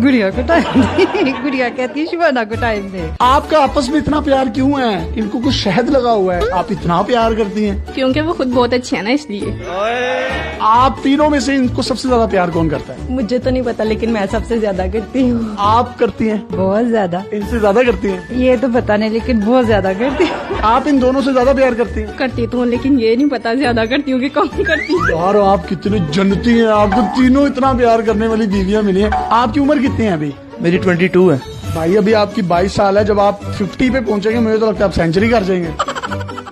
गुड़िया को टाइम दे। गुड़िया कहती है शुभाना को टाइम दे। आपका आपस में इतना प्यार क्यों है? इनको कुछ शहद लगा हुआ है, आप इतना प्यार करती हैं? क्योंकि वो खुद बहुत अच्छी है ना, इसलिए। आप तीनों में से इनको सबसे ज्यादा प्यार कौन करता है? मुझे तो नहीं पता, लेकिन मैं सबसे ज्यादा करती हूँ। आप करती हैं? बहुत ज्यादा। इनसे ज्यादा करती हैं? ये तो पता नहीं, लेकिन बहुत ज्यादा करती हूँ। आप इन दोनों से ज्यादा प्यार करती हैं? करती तो हूँ, लेकिन ये नहीं पता ज्यादा करती हूँ कि कम करती हूँ। यार आप कितने जनती हैं, आपको तीनों इतना प्यार करने वाली बीवियां मिली हैं। आपकी उम्र कितनी है अभी? मेरी 22 है। भाई अभी आपकी 22 साल है, जब आप 50 पे पहुंचेंगे मुझे तो लगता है आप सेंचुरी कर जाएंगे।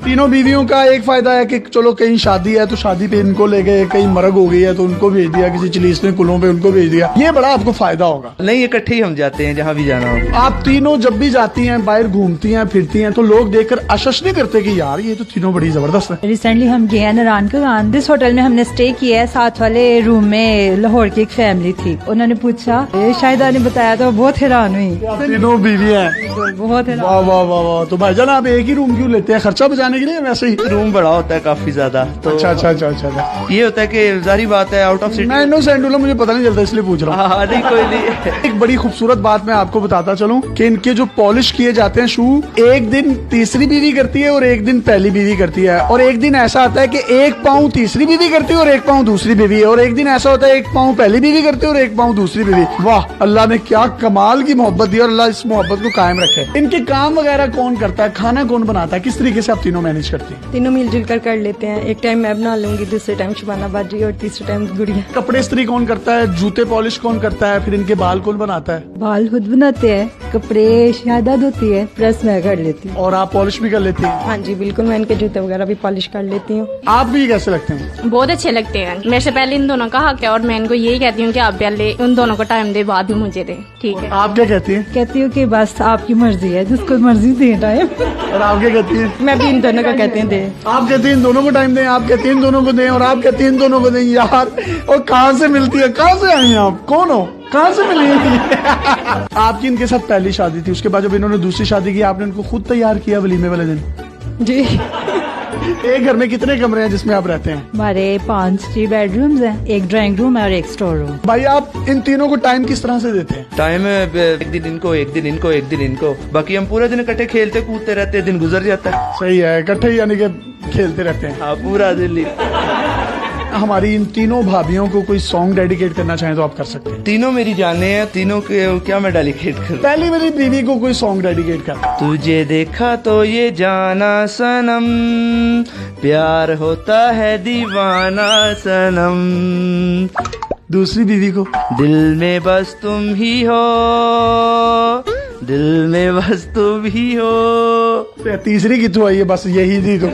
तीनों बीवियों का एक फायदा है कि चलो कहीं शादी है तो शादी पे इनको ले गए, कहीं मरग हो गई है तो उनको भेज दिया, किसी चिलीसने कुलों पे उनको भेज दिया। ये बड़ा आपको फायदा होगा। नहीं, इकट्ठे ही हम जाते हैं जहाँ भी जाना हो। आप तीनों जब भी जाती हैं, बाहर घूमती हैं, फिरती हैं, तो लोग देखकर आश्चर्य नहीं करते कि यार ये तो तीनों बड़ी जबरदस्त है? रिसेंटली हम गए हैं नारायण का दिस होटल में हमने स्टे किया है। साथ वाले रूम में लाहौर की एक फैमिली थी। उन्होंने पूछा, शाहिदा ने बताया तो बहुत हैरान हुई। तीनों बीवी हैं, बहुत हैरान। वाह वाह वाह वाह। तो भाईजान आप एक ही रूम क्यों लेते हैं? खर्चा बचाने के लिए? वैसे ही रूम बड़ा होता है काफी ज्यादा, तो अच्छा अच्छा अच्छा अच्छा। ये होता है कि जारी बात है आउट ऑफ सिटी। मैं इनोसेंट हूं, मुझे पता नहीं चलता इसलिए पूछ रहा हूँ। हाँ नहीं, कोई नहीं। एक बड़ी खूबसूरत बात मैं आपको बताता चलूं कि इनके जो पॉलिश किए जाते हैं शू, एक दिन तीसरी बीवी करती है और एक दिन पहली बीवी करती है। और एक दिन ऐसा आता है कि एक पाँव तीसरी बीवी करती है और एक पाँव दूसरी बीवी। और एक दिन ऐसा होता है एक पाँव पहली बीवी करती है और एक पाँव दूसरी बीवी। वाह, अल्लाह ने क्या कमाल की मोहब्बत दी और अल्लाह इस मोहब्बत को कायम रखे। इनके काम वगैरह कौन करता है? खाना कौन बनाता है? किस तरीके से आप तीनों मैनेज करती हैं? तीनों मिलजुल कर लेते हैं। एक टाइम मैं बना लूंगी, दूसरे टाइम शुभाना बाजी और तीसरे टाइम गुड़िया। कपड़े इस्त्री कौन करता है? जूते पॉलिश कौन करता है? फिर इनके बाल कौन बनाता है? बाल खुद बनाते हैं, कपड़े शाहिदा धोती है, प्रेस मैं कर लेती हूँ। और आप पॉलिश भी कर लेती हैं? हाँ जी बिल्कुल, मैं इनके जूते वगैरह भी पॉलिश कर लेती हूँ। आप भी कैसे लगते हैं? बहुत अच्छे लगते हैं। मेरे से पहले इन दोनों का हक है और मैं इनको यही कहती हूँ कि आप पहले उन दोनों को टाइम दे, बाद में मुझे दे। ठीक है। आप क्या कहती हैं? कहती हूँ कि बस आपकी मर्जी है, जिसको मर्जी दे टाइम। और आप क्या कहती हैं? मैं भी इन दोनों का कहते हैं दे। आप कहती हैं इन दोनों को टाइम दें, आप कहती हैं इन दोनों को दें, और आप कहती हैं इन दोनों को दें। यार और कहाँ से मिलती है? कहाँ से आई हैं आप? कौन हो? कहाँ से मिली? आपकी इनके साथ पहली शादी थी, उसके बाद जब इन्होंने दूसरी शादी की आपने इनको खुद तैयार किया वलीमे वाले दिन? जी। एक घर में कितने कमरे हैं जिसमें आप रहते हैं? हमारे 3 बेडरूम्स हैं, एक ड्राइंग रूम है और एक स्टोर रूम। भाई आप इन तीनों को टाइम किस तरह से देते हैं? टाइम एक दिन इनको, एक दिन इनको, एक दिन इनको, बाकी हम पूरा दिन इकट्ठे खेलते कूदते रहते हैं, दिन गुजर जाता है। सही है, इकट्ठे यानी कि खेलते रहते हैं। हाँ, पूरा दिन। हमारी इन तीनों भाभियों को कोई सॉन्ग डेडिकेट करना चाहें तो आप कर सकते हैं। तीनों मेरी जाने हैं, तीनों के क्या मैं डेडिकेट करूं? पहली मेरी बीवी को कोई सॉन्ग डेडिकेट कर। तुझे देखा तो ये जाना सनम, प्यार होता है दीवाना सनम। दूसरी बीवी को? दिल में बस तुम ही हो, दिल में बस तुम ही हो। तीसरी कितों आई है? बस यही थी तो।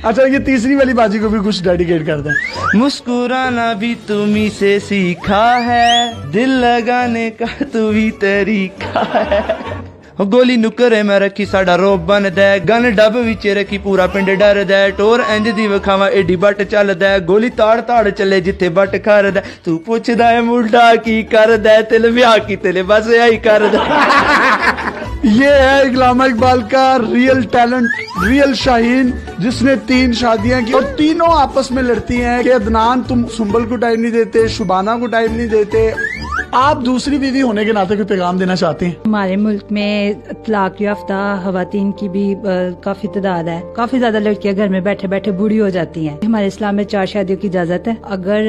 अच्छा, ये तीसरी वाली बाजी को भी कुछ डेडिकेट कर दें। मुस्कुराना भी तुम्ही से सीखा है, दिल लगाने का तू ही तरीका है। गोली नुकरे मैं रखी साडा रोब बन दे, गन डब विच रखी पूरा पिंड डर दे, टोर इंज दी विखावा एडी बट चल दे, गोली ताड़ ताड़ चले जिथे बट कर दे, तू पुछदा है मुंडा की कर दे, तिल ब्याह की तिल बस यही कर दे। ये है इकलामा इकबाल का रियल टैलेंट, रियल शाहीन, जिसने 3 शादियां की और तीनों आपस में लड़ती हैं कि अदनान तुम सुंबल को टाइम नहीं देते, शुबाना को टाइम नहीं देते। आप दूसरी बीवी होने के नाते कोई पैगाम देना चाहती हैं? हमारे मुल्क में तलाक याफ्ता खवातीन की भी काफी तादाद है। काफी ज्यादा लड़कियां घर में बैठे बैठे बूढ़ी हो जाती हैं। हमारे इस्लाम में 4 शादियों की इजाजत है। अगर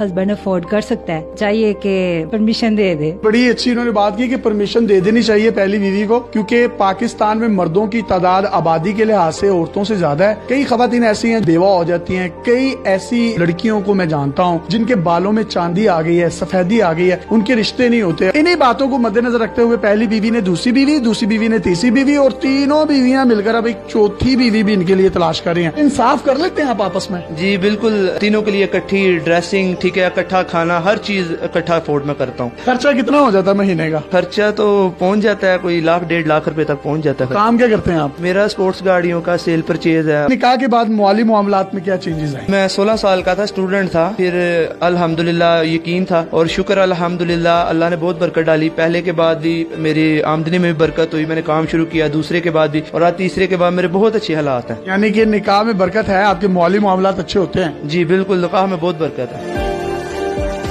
हस्बैंड अफोर्ड कर सकता है, चाहिए कि परमिशन दे दे। बड़ी अच्छी इन्होंने बात की कि परमिशन दे देनी चाहिए पहली बीवी को, क्योंकि पाकिस्तान में मर्दों की तादाद आबादी के लिहाज से औरतों से ज्यादा है। कई खवातीन ऐसी हैं बेवा हो जाती हैं। कई ऐसी लड़कियों को मैं जानता हूँ जिनके बालों में चांदी आ गई है, सफेदी आ गई है, उनके रिश्ते नहीं होते। इन्हीं बातों को मद्देनजर रखते हुए पहली बीवी ने दूसरी बीवी ने तीसरी बीवी और तीनों बीवियां मिलकर अब एक चौथी बीवी भी इनके लिए तलाश कर रही हैं। इंसाफ कर लेते हैं आप आपस में? जी बिल्कुल, तीनों के लिए इकट्ठी ड्रेसिंग, ठीक है, इकट्ठा खाना, हर चीज इकट्ठा अफोर्ड में करता हूँ। खर्चा कितना हो जाता है महीने का? खर्चा तो पहुँच जाता है कोई 1,00,000-1,50,000 रुपए तक पहुँच जाता है। काम क्या करते हैं आप? मेरा स्पोर्ट्स गाड़ियों का सेल परचेज है। निकाह के बाद माली मामलात में क्या चेंजेस आए? मैं 16 साल का था, स्टूडेंट था, फिर अल्हम्दुलिल्लाह यकीन था और शुक्र अल्हम्दुलिल्लाह अल्लाह ने बहुत बरकत डाली। पहले के बाद भी मेरी आमदनी में भी बरकत हुई, मैंने काम शुरू किया, दूसरे के बाद भी, और आज तीसरे के बाद मेरे बहुत अच्छे हालात हैं। यानी कि निकाह में बरकत है, आपके माली मामलात अच्छे होते हैं? जी बिल्कुल, निकाह में बहुत बरकत है।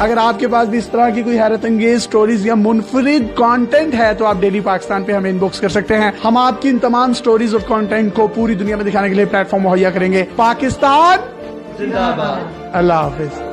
अगर आपके पास भी इस तरह की कोई हैरत अंगेज स्टोरीज या मुनफरिद कंटेंट है तो आप डेली पाकिस्तान पे हमें इनबॉक्स कर सकते हैं। हम आपकी इन तमाम स्टोरीज और कंटेंट को पूरी दुनिया में दिखाने के लिए प्लेटफॉर्म मुहैया करेंगे। पाकिस्तान जिंदाबाद। अल्लाह हाफिज।